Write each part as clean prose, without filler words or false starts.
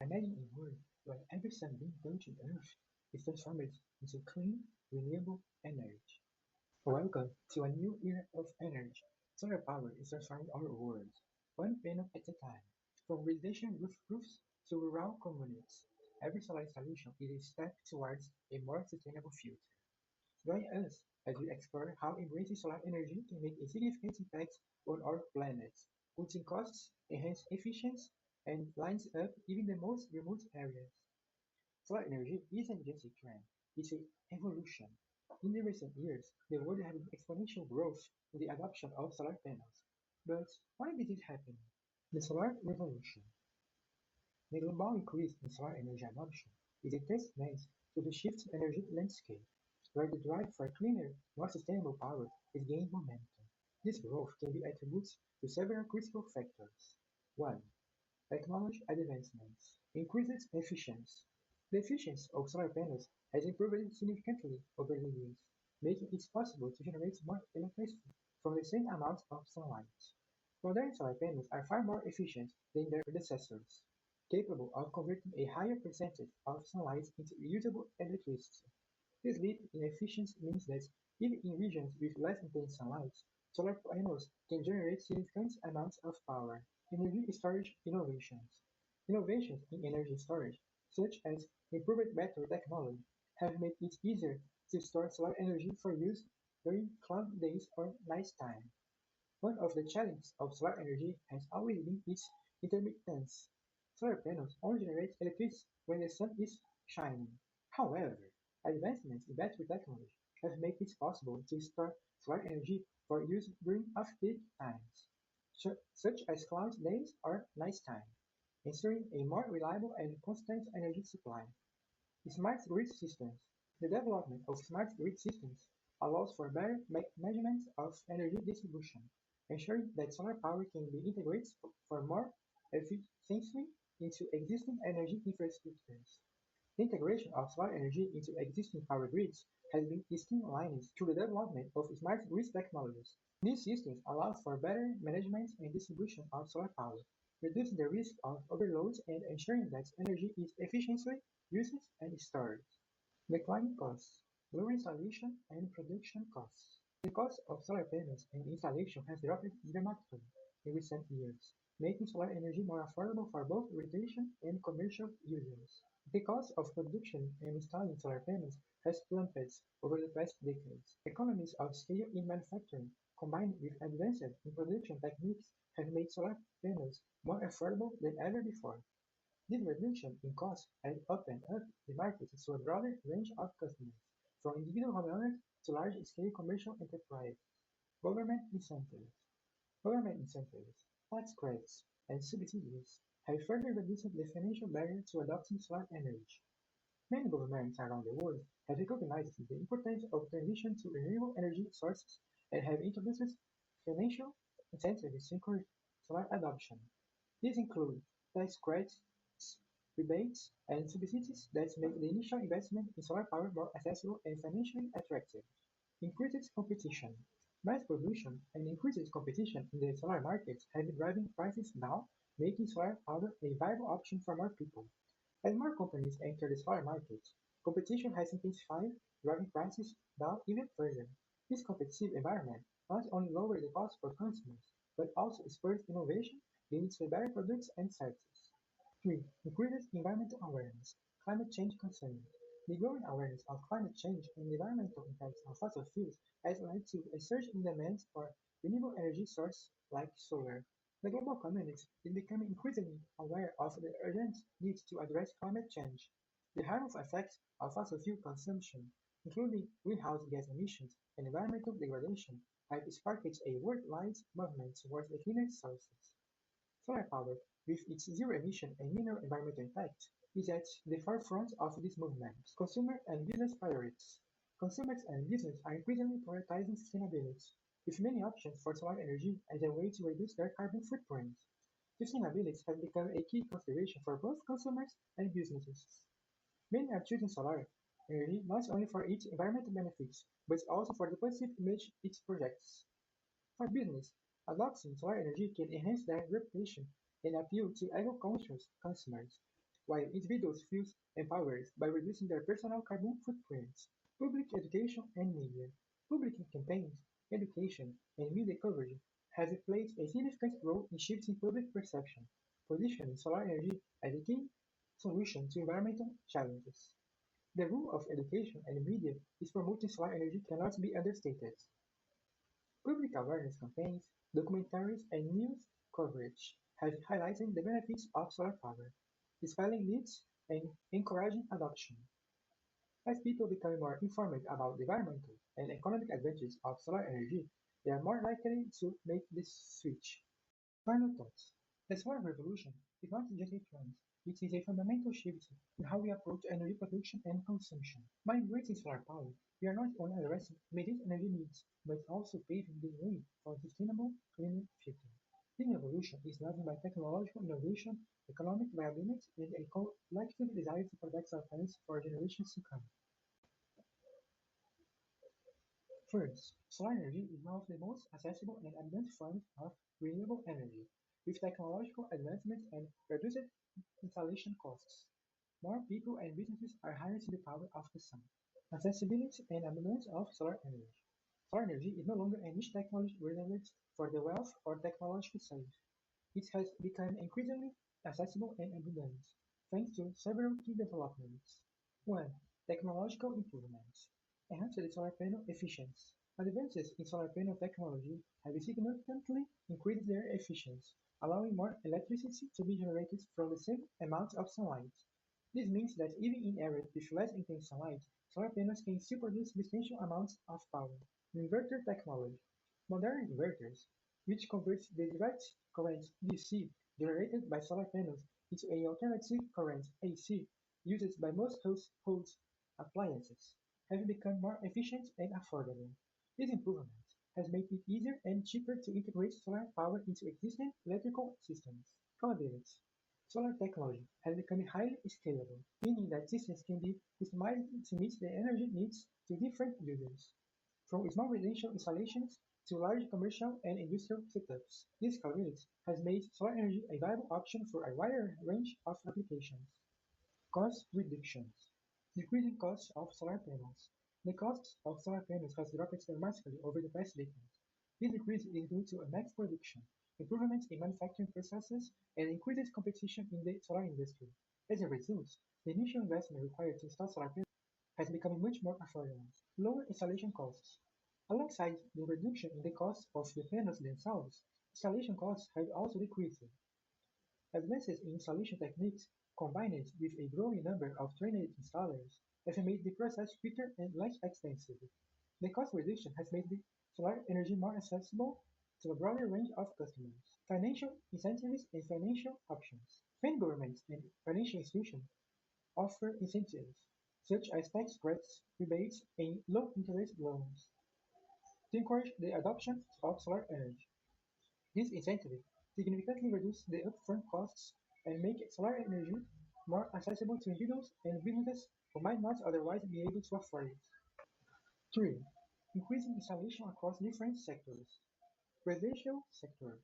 Imagine a world where every sunbeam touching Earth is transformed into clean, renewable energy. Welcome to a new era of energy. Solar power is transforming our world, one panel at a time. From residential roofs to rural communities, every solar installation is a step towards a more sustainable future. Join us as we explore how embracing solar energy can make a significant impact on our planet, cutting costs, enhance efficiency, and lines up even the most remote areas. Solar energy isn't just a trend, it's an evolution. In the recent years, the world has seen exponential growth in the adoption of solar panels. But why did it happen? The solar revolution. The global increase in solar energy adoption is a testament to the shift in energy landscape, where the drive for cleaner, more sustainable power is gaining momentum. This growth can be attributed to several critical factors. 1. Technology advancements. Increased efficiency. The efficiency of solar panels has improved significantly over the years, making it possible to generate more electricity from the same amount of sunlight. Modern solar panels are far more efficient than their predecessors, capable of converting a higher percentage of sunlight into usable electricity. This leap in efficiency means that even in regions with less intense sunlight, solar panels can generate significant amounts of power. Energy storage innovations. Innovations in energy storage, such as improved battery technology, have made it easier to store solar energy for use during cloud days or nighttime. One of the challenges of solar energy has always been its intermittence. Solar panels only generate electricity when the sun is shining. However, advancements in battery technology have made it possible to store solar energy for use during off-peak times, such as cloud days or nighttime, ensuring a more reliable and constant energy supply. Smart grid systems. The development of smart grid systems allows for better management of energy distribution, ensuring that solar power can be integrated for more efficiently into existing energy infrastructures. The integration of solar energy into existing power grids has been streamlined through the development of smart grid technologies. These systems allow for better management and distribution of solar power, reducing the risk of overload and ensuring that energy is efficiently used and stored. Declining costs, lower installation and production costs. The cost of solar panels and installation has dropped dramatically in recent years, making solar energy more affordable for both residential and commercial users. The cost of production and installing solar panels has plummeted over the past decades. Economies of scale in manufacturing, combined with advances in production techniques, have made solar panels more affordable than ever before. This reduction in costs has opened up the market to a broader range of customers, from individual homeowners to large-scale commercial enterprises. Government incentives. Government incentives, tax credits, and subsidies have further reduced the financial barrier to adopting solar energy. Many governments around the world have recognized the importance of transition to renewable energy sources and have introduced financial incentives to encourage solar adoption. These include tax credits, rebates, and subsidies that make the initial investment in solar power more accessible and financially attractive. Increased competition. Mass production and increased competition in the solar market have been driving prices down, making solar power a viable option for more people. As more companies enter the solar market, competition has intensified, driving prices down even further. This competitive environment not only lowers the cost for consumers, but also spurs innovation, leading to better products and services. 3. Increased environmental awareness. Climate change concerns. The growing awareness of climate change and the environmental impacts of fossil fuels has led to a surge in demand for renewable energy sources like solar. The global community is becoming increasingly aware of the urgent need to address climate change. The harmful effects of fossil fuel consumption, including greenhouse gas emissions and environmental degradation, have sparked a worldwide movement towards cleaner sources. Solar power, with its zero emission and minimal environmental impact, is at the forefront of this movement. Consumer and business priorities. Consumers and businesses are increasingly prioritizing sustainability, with many options for solar energy as a way to reduce their carbon footprint. Sustainability has become a key consideration for both consumers and businesses. Many are choosing solar energy not only for its environmental benefits, but also for the positive image it projects. For business, adopting solar energy can enhance their reputation and appeal to eco-conscious consumers. while individuals feel empowered by reducing their personal carbon footprints. Public education and media. Public campaigns, education, and media coverage have played a significant role in shifting public perception, positioning solar energy as a key solution to environmental challenges. The role of education and media in promoting solar energy cannot be understated. Public awareness campaigns, documentaries, and news coverage have highlighted the benefits of solar power, dispelling myths and encouraging adoption. As people become more informed about the environmental and economic advantages of solar energy, they are more likely to make this switch. Final thoughts: the solar revolution is not just a trend, it is a fundamental shift in how we approach energy production and consumption. By embracing solar power, we are not only addressing immediate energy needs, but also paving the way for a sustainable, cleaner future. This revolution is driven by technological innovation, economic viability, and a collective desire to protect our planet for generations to come. First, solar energy is one of the most accessible and abundant forms of renewable energy, with technological advancements and reduced installation costs. More people and businesses are harnessing the power of the sun. Accessibility and abundance of solar energy. Solar energy is no longer a niche technology reserved for the wealth or technologically savvy. It has become increasingly accessible and abundant, thanks to several key developments. One, technological improvements. Enhanced solar panel efficiency. Advances in solar panel technology have significantly increased their efficiency, allowing more electricity to be generated from the same amount of sunlight. This means that even in areas with less intense sunlight, solar panels can still produce substantial amounts of power. Inverter technology. Modern inverters, which convert the direct current (DC) generated by solar panels into an alternating current (AC) used by most household appliances, have become more efficient and affordable. This improvement has made it easier and cheaper to integrate solar power into existing electrical systems. Scalability. Solar technology has become highly scalable, meaning that systems can be customized to meet the energy needs of different users, from small residential installations to large commercial and industrial setups. This scalability has made solar energy a viable option for a wider range of applications. Cost reductions. Decreasing costs of solar panels. The cost of solar panels has dropped dramatically over the past decade. This decrease is due to mass production, improvements in manufacturing processes, and increased competition in the solar industry. As a result, the initial investment required to install solar panels has become much more affordable. Lower installation costs. Alongside the reduction in the cost of the panels themselves, installation costs have also decreased. Advances in installation techniques, combined with a growing number of trained installers, have made the process quicker and less expensive. The cost reduction has made the solar energy more accessible to a broader range of customers. Financial incentives and financial options. Many governments and financial institutions offer incentives, such as tax credits, rebates, and low-interest loans, to encourage the adoption of solar energy. These incentives significantly reduce the upfront costs and make solar energy more accessible to individuals and businesses who might not otherwise be able to afford it. 3. Increasing installation across different sectors. Residential sector.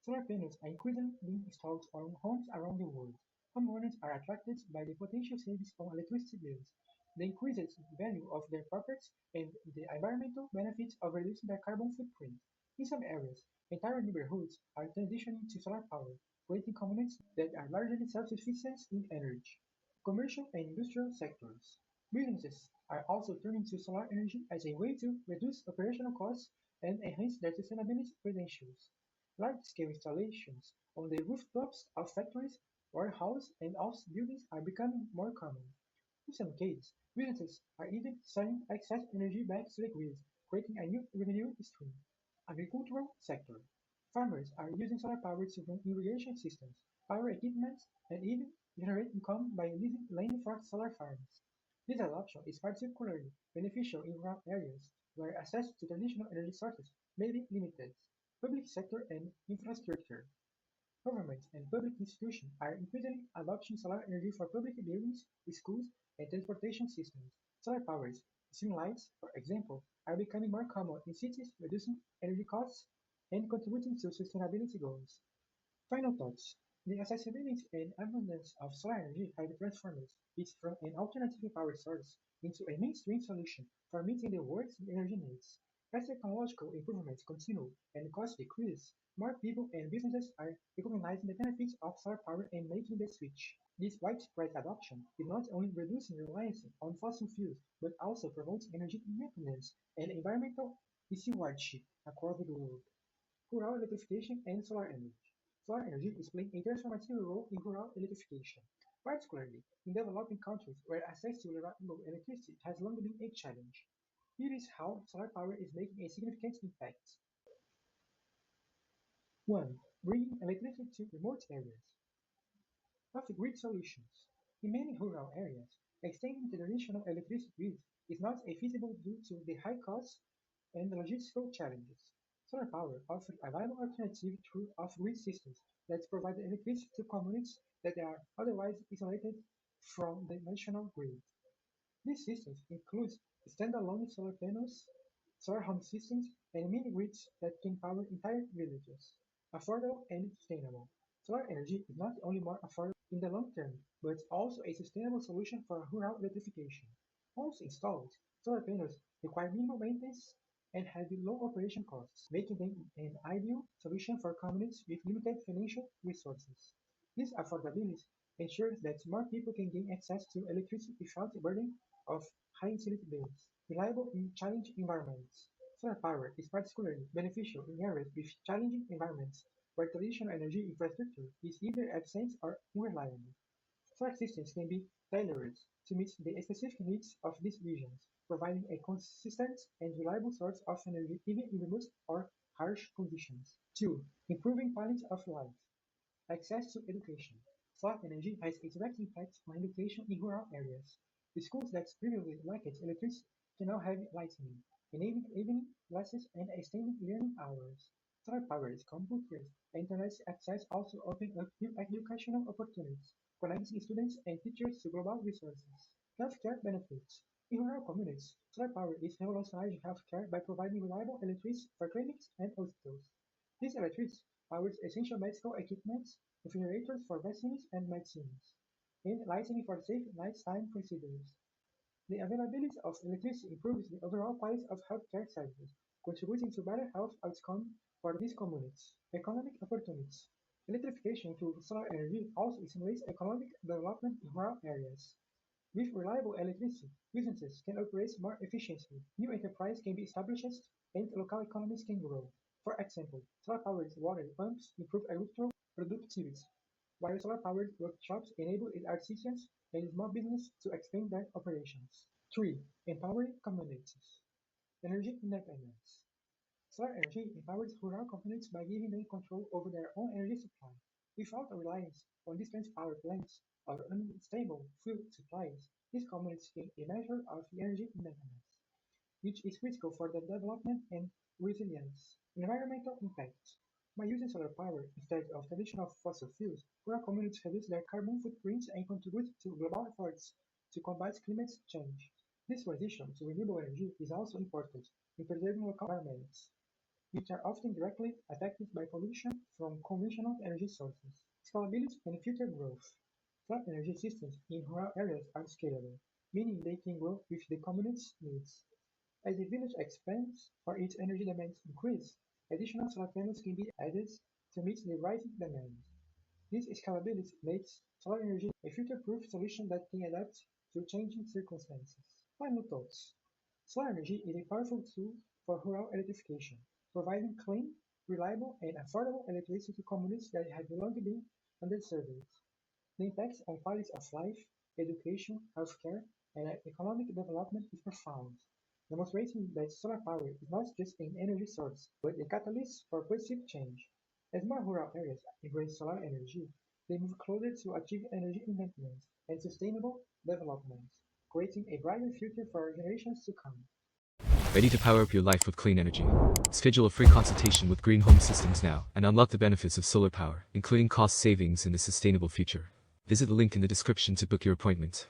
Solar panels are increasingly being installed on homes around the world. Homeowners are attracted by the potential savings on electricity bills, the increased value of their properties, and the environmental benefits of reducing their carbon footprint. In some areas, entire neighborhoods are transitioning to solar power, creating communities that are largely self-sufficient in energy. Commercial and industrial sectors. Businesses are also turning to solar energy as a way to reduce operational costs and enhance their sustainability credentials. Large-scale installations on the rooftops of factories, warehouses, and office buildings are becoming more common. In some cases, businesses are even selling excess energy back to the grid, creating a new revenue stream. Agricultural sector. Farmers are using solar power to run irrigation systems, power equipment, and even generate income by leasing land for solar farms. This adoption is particularly beneficial in rural areas where access to traditional energy sources may be limited. Public sector and infrastructure. Governments and public institutions are increasingly adopting solar energy for public buildings, schools, and transportation systems. Solar powers, streetlights, for example, are becoming more common in cities, reducing energy costs and contributing to sustainability goals. Final thoughts. The accessibility and abundance of solar energy have transformed it from an alternative power source into a mainstream solution for meeting the world's energy needs. As technological improvements continue and costs decrease, more people and businesses are recognizing the benefits of solar power and making the switch. This widespread adoption is not only reducing reliance on fossil fuels, but also promotes energy independence and environmental stewardship across the globe. Rural electrification and solar energy. Solar energy is playing a transformative role in rural electrification, particularly in developing countries where access to reliable electricity has long been a challenge. Here is how solar power is making a significant impact. 1. Bringing electricity to remote areas. Off-grid solutions. In many rural areas, extending the traditional electricity grid is not feasible due to the high costs and logistical challenges. Solar power offers a viable alternative through off-grid systems that provide electricity to communities that are otherwise isolated from the national grid. These systems include standalone solar panels, solar home systems, and mini-grids that can power entire villages. Affordable and sustainable. Solar energy is not only more affordable in the long term, but also a sustainable solution for rural electrification. Once installed, solar panels require minimal maintenance and have low operation costs, making them an ideal solution for communities with limited financial resources. This affordability ensures that more people can gain access to electricity without the burden of high utility bills. Reliable in challenging environments. Solar power is particularly beneficial in areas with challenging environments where traditional energy infrastructure is either absent or unreliable. Solar systems can be tailored to meet the specific needs of these regions, providing a consistent and reliable source of energy even in remote or harsh conditions. 2. Improving quality of life. Access to education. Solar energy has a direct impact on education in rural areas. The schools that previously lacked electricity can now have lighting, enabling evening classes and extended learning hours. Solar-powered computers and internet access also open up new educational opportunities, connecting students and teachers to global resources. Healthcare benefits. In rural communities, solar power is revolutionizing healthcare by providing reliable electricity for clinics and hospitals. This electricity powers essential medical equipment, refrigerators for vaccines and medicines, and lighting for safe nighttime procedures. The availability of electricity improves the overall quality of healthcare services, contributing to better health outcomes for these communities. Economic opportunities. Electrification through solar energy also stimulates economic development in rural areas. With reliable electricity, businesses can operate more efficiently, new enterprises can be established, and local economies can grow. For example, solar-powered water pumps improve agricultural productivity, while solar-powered workshops enable artisans and small businesses to expand their operations. 3. Empowering communities. Energy independence. Solar energy empowers rural communities by giving them control over their own energy supply. Without a reliance on distant power plants or unstable fuel supplies, these communities gain a measure of energy independence, which is critical for their development and resilience. Environmental impacts. By using solar power instead of traditional fossil fuels, rural communities reduce their carbon footprints and contribute to global efforts to combat climate change. This transition to renewable energy is also important in preserving local environments, which are often directly affected by pollution from conventional energy sources. Scalability and future growth. Solar energy systems in rural areas are scalable, meaning they can grow with the community's needs. As the village expands or its energy demands increase, additional solar panels can be added to meet the rising demand. This scalability makes solar energy a future-proof solution that can adapt to changing circumstances. Final thoughts. Solar energy is a powerful tool for rural electrification, providing clean, reliable, and affordable electricity to communities that have long been underserved. The impact on quality of life, education, healthcare, and economic development is profound, demonstrating that solar power is not just an energy source, but a catalyst for positive change. As more rural areas embrace solar energy, they move closer to achieving energy independence and sustainable development, creating a brighter future for generations to come. Ready to power up your life with clean energy? Schedule a free consultation with Green Home Systems now and unlock the benefits of solar power, including cost savings and a sustainable future. Visit the link in the description to book your appointment.